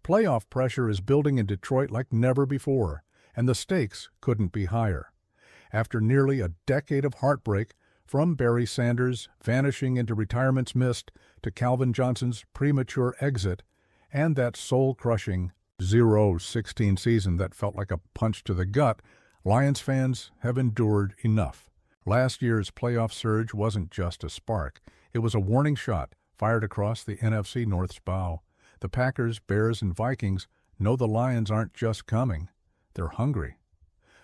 Playoff pressure is building in Detroit like never before, and the stakes couldn't be higher. After nearly a decade of heartbreak, from Barry Sanders vanishing into retirement's mist to Calvin Johnson's premature exit, and that soul-crushing 0-16 season that felt like a punch to the gut, Lions fans have endured enough. Last year's playoff surge wasn't just a spark. It was a warning shot fired across the NFC North's bow. The Packers, Bears, and Vikings know the Lions aren't just coming. They're hungry.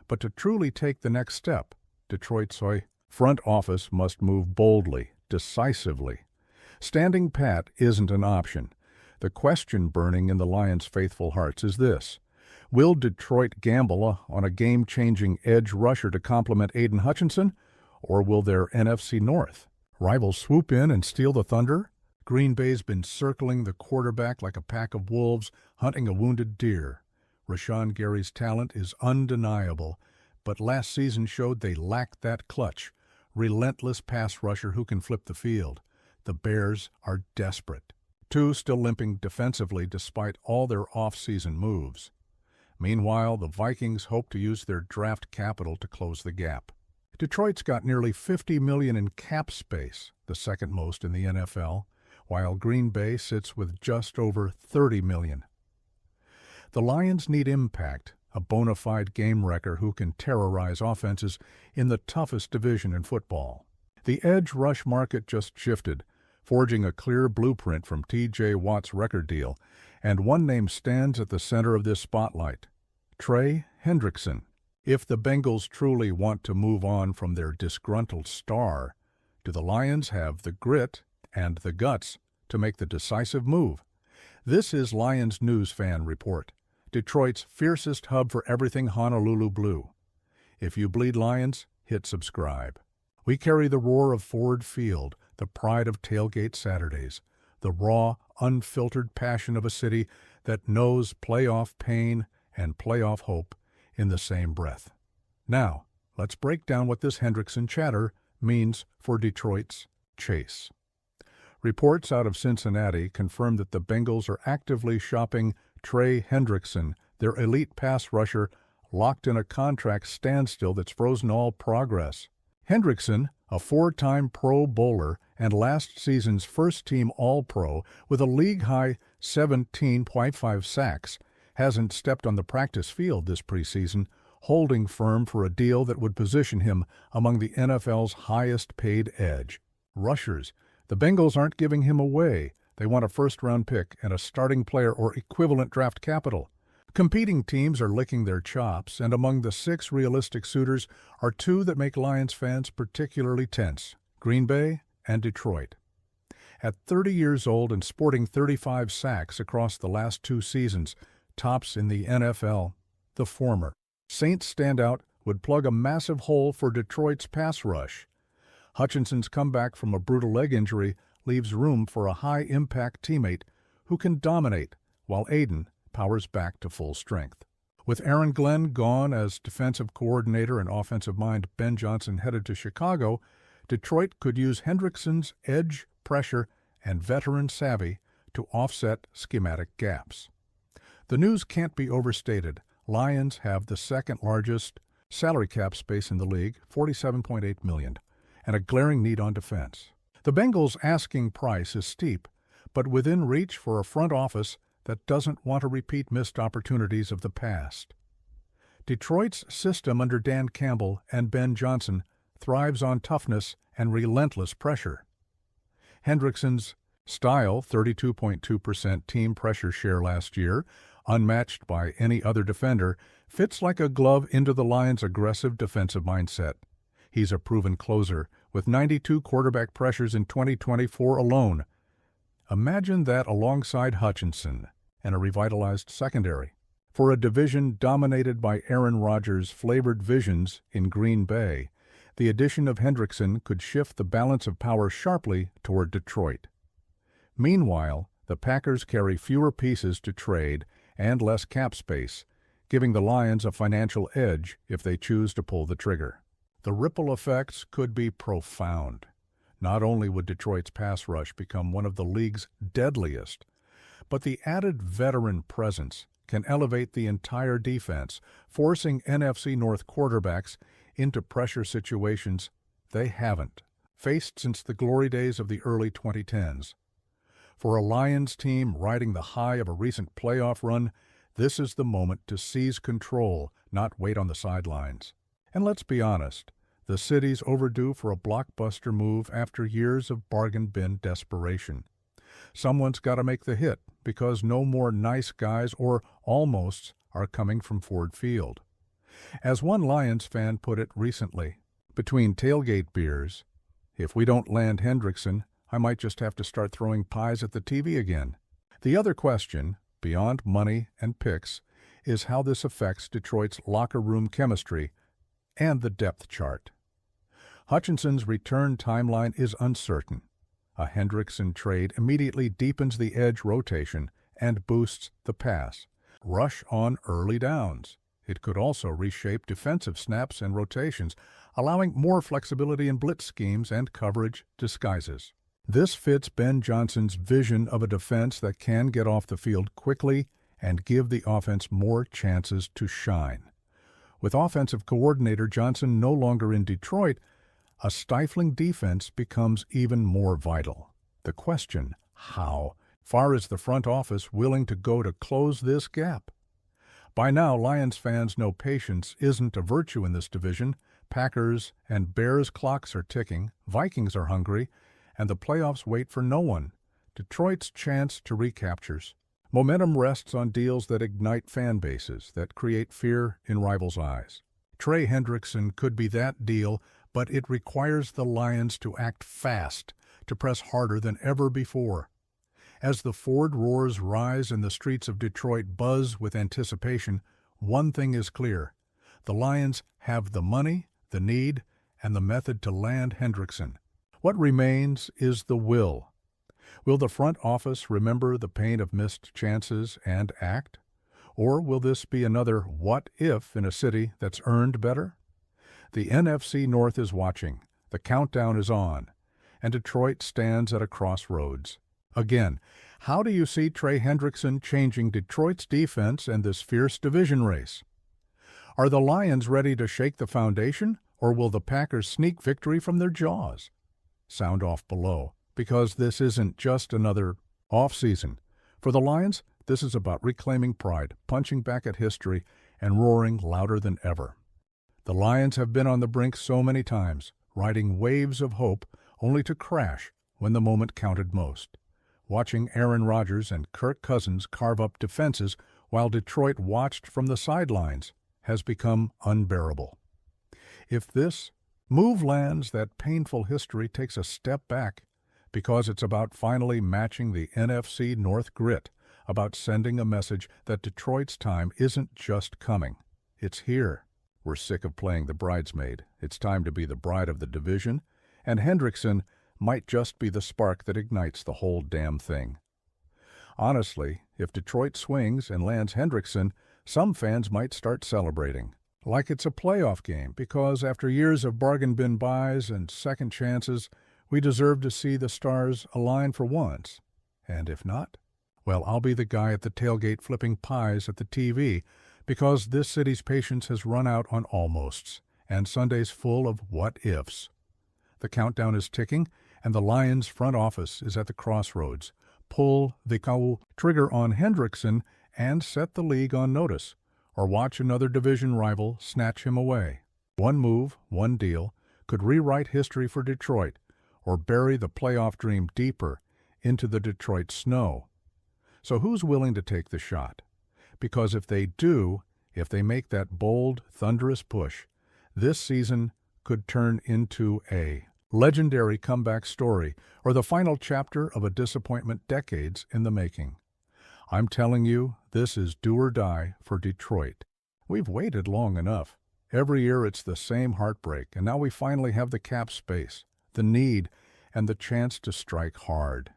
But to truly take the next step, Detroit's front office must move boldly, decisively. Standing pat isn't an option. The question burning in the Lions' faithful hearts is this: will Detroit gamble on a game-changing edge rusher to complement Aiden Hutchinson, or will their NFC North rivals swoop in and steal the thunder? Green Bay's been circling the quarterback like a pack of wolves hunting a wounded deer. Rashawn Gary's talent is undeniable, but last season showed they lacked that clutch, relentless pass rusher who can flip the field. The Bears are desperate. Two still limping defensively despite all their off-season moves. Meanwhile, the Vikings hope to use their draft capital to close the gap. Detroit's got nearly $50 million in cap space, the second most in the NFL, while Green Bay sits with just over $30 million. The Lions need impact, a bona fide game wrecker who can terrorize offenses in the toughest division in football. The edge rush market just shifted, forging a clear blueprint from T.J. Watt's record deal, and one name stands at the center of this spotlight: Trey Hendrickson. If the Bengals truly want to move on from their disgruntled star, do the Lions have the grit and the guts to make the decisive move? This is Lions News Fan Report, Detroit's fiercest hub for everything Honolulu Blue. If you bleed Lions, hit subscribe. We carry the roar of Ford Field, the pride of tailgate Saturdays, the raw, unfiltered passion of a city that knows playoff pain and playoff hope in the same breath. Now, let's break down what this Hendrickson chatter means for Detroit's chase. Reports out of Cincinnati confirm that the Bengals are actively shopping Trey Hendrickson, their elite pass rusher, locked in a contract standstill that's frozen all progress. Hendrickson, a four-time Pro Bowler and last season's first-team All-Pro with a league-high 17.5 sacks, hasn't stepped on the practice field this preseason, holding firm for a deal that would position him among the NFL's highest-paid edge rushers. The Bengals aren't giving him away. They want a first-round pick and a starting player or equivalent draft capital. Competing teams are licking their chops, and among the 6 realistic suitors are 2 that make Lions fans particularly tense: Green Bay and Detroit. At 30 years old and sporting 35 sacks across the last 2 seasons, tops in the NFL, the former Saints standout would plug a massive hole for Detroit's pass rush. Hutchinson's comeback from a brutal leg injury leaves room for a high-impact teammate who can dominate, while Aiden powers back to full strength. With Aaron Glenn gone as defensive coordinator and offensive mind Ben Johnson headed to Chicago, Detroit could use Hendrickson's edge, pressure, and veteran savvy to offset schematic gaps. The news can't be overstated. Lions have the second-largest salary cap space in the league, $47.8 million, and a glaring need on defense. The Bengals' asking price is steep, but within reach for a front office that doesn't want to repeat missed opportunities of the past. Detroit's system under Dan Campbell and Ben Johnson thrives on toughness and relentless pressure. Hendrickson's style, 32.2% team pressure share last year, unmatched by any other defender, fits like a glove into the Lions' aggressive defensive mindset. He's a proven closer, with 92 quarterback pressures in 2024 alone. Imagine that alongside Hutchinson and a revitalized secondary. For a division dominated by Aaron Rodgers' flavored visions in Green Bay, the addition of Hendrickson could shift the balance of power sharply toward Detroit. Meanwhile, the Packers carry fewer pieces to trade and less cap space, giving the Lions a financial edge if they choose to pull the trigger. The ripple effects could be profound. Not only would Detroit's pass rush become one of the league's deadliest, But the added veteran presence can elevate the entire defense, forcing NFC North quarterbacks into pressure situations they haven't faced since the glory days of the early 2010s. For a Lions team riding the high of a recent playoff run, this is the moment to seize control, not wait on the sidelines. And let's be honest, the city's overdue for a blockbuster move after years of bargain bin desperation. Someone's got to make the hit because no more nice guys or almosts are coming from Ford Field. As one Lions fan put it recently, between tailgate beers, if we don't land Hendrickson, I might just have to start throwing pies at the TV again. The other question, beyond money and picks, is how this affects Detroit's locker room chemistry and the depth chart. Hutchinson's return timeline is uncertain. A Hendrickson trade immediately deepens the edge rotation and boosts the pass. Rush on early downs. It could also reshape defensive snaps and rotations, allowing more flexibility in blitz schemes and coverage disguises. This fits Ben Johnson's vision of a defense that can get off the field quickly and give the offense more chances to shine. With offensive coordinator Johnson no longer in Detroit, a stifling defense becomes even more vital. The question, how far is the front office willing to go to close this gap? By now, Lions fans know patience isn't a virtue in this division. Packers and Bears clocks are ticking, Vikings are hungry, and the playoffs wait for no one. Detroit's chance to recaptures. Momentum rests on deals that ignite fan bases, that create fear in rivals' eyes. Trey Hendrickson could be that deal, but it requires the Lions to act fast, to press harder than ever before. As the Ford roars rise and the streets of Detroit buzz with anticipation, one thing is clear. The Lions have the money, the need, and the method to land Hendrickson. What remains is the will. Will the front office remember the pain of missed chances and act? Or will this be another what if in a city that's earned better? The NFC North is watching, the countdown is on, and Detroit stands at a crossroads. Again, how do you see Trey Hendrickson changing Detroit's defense and this fierce division race? Are the Lions ready to shake the foundation, or will the Packers sneak victory from their jaws? Sound off below, because this isn't just another off-season. For the Lions, this is about reclaiming pride, punching back at history, and roaring louder than ever. The Lions have been on the brink so many times, riding waves of hope, only to crash when the moment counted most. Watching Aaron Rodgers and Kirk Cousins carve up defenses while Detroit watched from the sidelines has become unbearable. If this move lands, that painful history takes a step back, because it's about finally matching the NFC North grit, about sending a message that Detroit's time isn't just coming, it's here. We're sick of playing the bridesmaid. It's time to be the bride of the division, and Hendrickson might just be the spark that ignites the whole damn thing. Honestly, if Detroit swings and lands Hendrickson, some fans might start celebrating, like it's a playoff game, because after years of bargain bin buys and second chances, we deserve to see the stars align for once. And if not, well, I'll be the guy at the tailgate flipping pies at the TV, because this city's patience has run out on almosts, and Sunday's full of what-ifs. The countdown is ticking, and the Lions' front office is at the crossroads. Pull the trigger on Hendrickson and set the league on notice, or watch another division rival snatch him away. One move, one deal, could rewrite history for Detroit, or bury the playoff dream deeper into the Detroit snow. So who's willing to take the shot? Because if they do, if they make that bold, thunderous push, this season could turn into a legendary comeback story or the final chapter of a disappointment decades in the making. I'm telling you, this is do or die for Detroit. We've waited long enough. Every year it's the same heartbreak, and now we finally have the cap space, the need, and the chance to strike hard.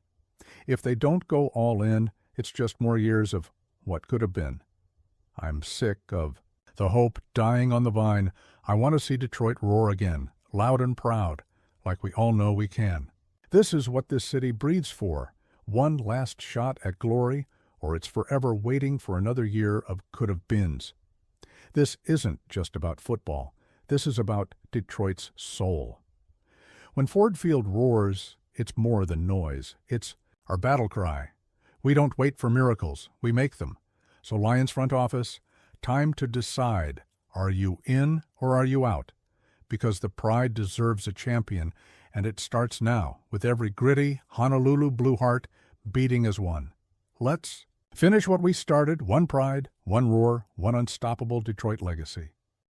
If they don't go all in, it's just more years of what could have been. I'm sick of the hope dying on the vine. I want to see Detroit roar again, loud and proud, like we all know we can. This is what this city breathes for. One last shot at glory, or it's forever waiting for another year of could-have-beens. This isn't just about football. This is about Detroit's soul. When Ford Field roars, it's more than noise. It's our battle cry. We don't wait for miracles. We make them. So Lions front office, time to decide. Are you in or are you out? Because the pride deserves a champion, and it starts now with every gritty Honolulu Blue heart beating as one. Let's finish what we started, one pride, one roar, one unstoppable Detroit legacy.